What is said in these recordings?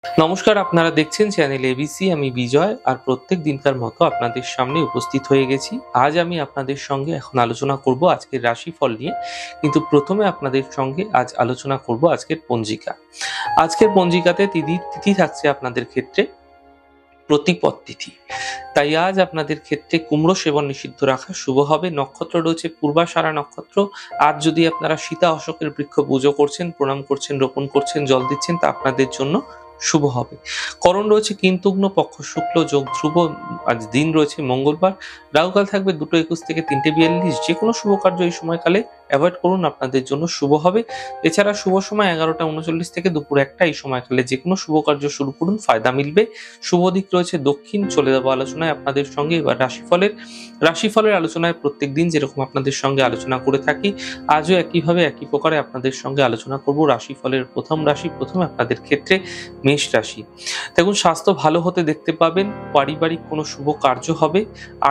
নমস্কার, আপনারা দেখছেন চ্যানেল এবিসি। আমি বিজয়, আর প্রত্যেক দিনকার মতো আপনাদের সামনে উপস্থিত হয়ে গেছি। আজ আমি আপনাদের সঙ্গে এখন আলোচনা করব আজকের রাশিফল নিয়ে, কিন্তু প্রথমে আপনাদের সঙ্গে আজ আলোচনা করব আজকের পঞ্জিকা। আজকের পঞ্জিকাতে তিথি থাকছে আপনাদের ক্ষেত্রে প্রতিপদ তিথি। তাই আজ আপনাদের ক্ষেত্রে কুমড়ো সেবন নিষিদ্ধ রাখা শুভ হবে। নক্ষত্র রয়েছে পূর্বাষাঢ়া নক্ষত্র। আজ যদি আপনারা সীতা অশোকের বৃক্ষ পুজো করছেন, প্রণাম করছেন, রোপণ করছেন, জল দিচ্ছেন, তা আপনাদের জন্য শুভ হবে। করণ রয়েছে কিন্তুগ্ন, পক্ষ শুক্ল, যোগ ধ্রুব। আজ দিন রয়েছে মঙ্গলবার। রাহুকাল থাকবে 2:21 থেকে 3:42। যে কোনো শুভ কার্য এই সময়কালে অ্যাভয়েড করুন, আপনাদের জন্য শুভ হবে। এছাড়া শুভ সময় 11টা 39 থেকে দুপুর 1টা। এই সময়কালে যে কোনো শুভ কার্য শুরু করুন, ফায়দা মিলবে। শুভ দিক রয়েছে দক্ষিণ। চলে যাবো আলোচনায় আপনাদের সঙ্গে এবার রাশিফলের আলোচনায় প্রত্যেকদিন যেরকম আপনাদের সঙ্গে আলোচনা করে থাকি, আজও একইভাবে একই প্রকারে আপনাদের সঙ্গে আলোচনা করব রাশিফলের প্রথম রাশি। প্রথমে আপনাদের ক্ষেত্রে মেষ রাশি। দেখুন, স্বাস্থ্য ভালো হতে দেখতে পাবেন, পারিবারিক কোনো শুভ কার্য হবে,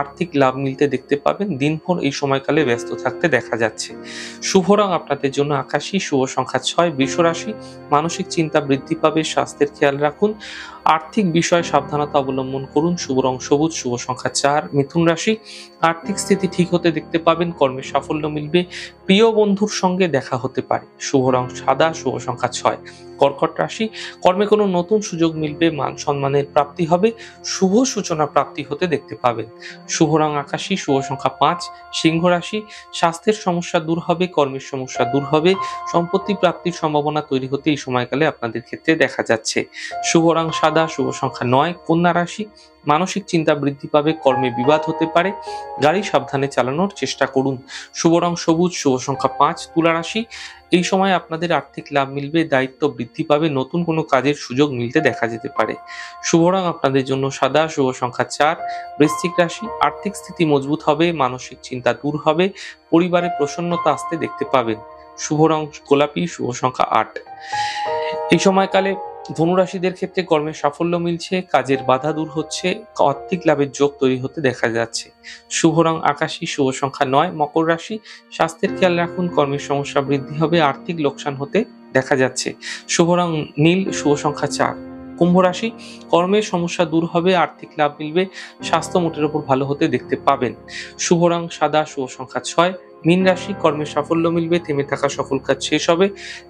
আর্থিক লাভ মিলতে দেখতে পাবেন। দিনভর এই সময়কালে ব্যস্ত থাকতে দেখা যাচ্ছে। শুভ রং আপনাদের জন্য আকাশী, শুভ সংখ্যা 6। বৃষ রাশি, মানসিক চিন্তা বৃদ্ধি পাবে, স্বাস্থ্যের খেয়াল রাখুন, আর্থিক বিষয়ে সাবধানতা অবলম্বন করুন। শুভ রং সবুজ, শুভ সংখ্যা 4। মিথুন রাশি, আর্থিক স্থিতি ঠিক হতে দেখতে পাবেন, কর্মে সাফল্য মিলবে, প্রিয় বন্ধুর সঙ্গে দেখা হতে পারে। শুভ রং সাদা, শুভ সংখ্যা 6। কর্কট রাশি, কর্মে কোনো নতুন সুযোগ মিলবে, মান সম্মানের প্রাপ্তি হবে, শুভ সূচনা প্রাপ্তি হতে দেখতে পাবেন। শুভ রং আকাশী, শুভ সংখ্যা 5। সিংহ রাশি, স্বাস্থ্যের সমস্যা দূর হবে, কর্মের সমস্যা দূর হবে, সম্পত্তি প্রাপ্তির সম্ভাবনা তৈরি হতে এই সময়কালে আপনাদের ক্ষেত্রে দেখা যাচ্ছে। শুভ রং সাদা, শুভ সংখ্যা 9। কন্যা রাশি, মানসিক চিন্তা বৃদ্ধি পাবে, কর্মে বিবাদ হতে পারে, গাড়ি সাবধানে চালানোর চেষ্টা করুন। শুভ রং সবুজ, শুভ সংখ্যা 5। তুলা রাশি, এই সময় আপনাদের আর্থিক লাভ মিলবে, দায়িত্ব বৃদ্ধি পাবে, নতুন কোনো কাজের সুযোগ মিলতে দেখা যেতে পারে। শুভ রং আপনাদের জন্য সাদা, শুভ সংখ্যা 4। বৃশ্চিক রাশি, আর্থিক স্থিতি মজবুত হবে, মানসিক চিন্তা দূর হবে, পরিবারে প্রসন্নতা আসতে দেখতে পাবেন। শুভ রং গোলাপি, শুভ সংখ্যা 8। এই সময়কালে ধনুরাশিদের ক্ষেত্রে কর্মে সাফল্য মিলছে, কাজের বাধা দূর হচ্ছে, আর্থিক লাভের যোগ তৈরি হতে দেখা যাচ্ছে। শুভ রং আকাশী, শুভ সংখ্যা 9। মকর রাশি, স্বাস্থ্যের খেয়াল রাখুন, কর্মের সমস্যা বৃদ্ধি হবে, আর্থিক লোকসান হতে দেখা যাচ্ছে। শুভ রং নীল, শুভ সংখ্যা 4। কুম্ভ রাশি, কর্মের সমস্যা দূর হবে, আর্থিক লাভ মিলবে, স্বাস্থ্য মোটের উপর ভালো হতে দেখতে পাবেন। শুভ রং সাদা, শুভ সংখ্যা 6। মীন রাশি, কর্মের সাফল্য মিলবে, থেমে থাকা সফল কাজ শেষ হবে,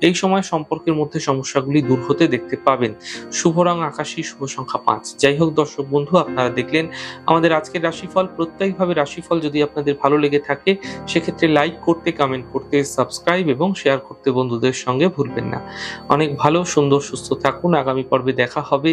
এই সময় সম্পর্কের মধ্যে সমস্যাগুলি দূর হতে দেখতে পাবেন। শুভ রং আকাশী, শুভ সংখ্যা 5। যাই হোক দর্শক বন্ধু, আপনারা দেখলেন আমাদের আজকের রাশিফল। প্রত্যেকভাবে রাশিফল যদি আপনাদের ভালো লেগে থাকে, সেক্ষেত্রে লাইক করতে, কমেন্ট করতে, সাবস্ক্রাইব এবং শেয়ার করতে বন্ধুদের সঙ্গে ভুলবেন না। অনেক ভালো, সুন্দর, সুস্থ থাকুন। আগামী পর্বে দেখা হবে।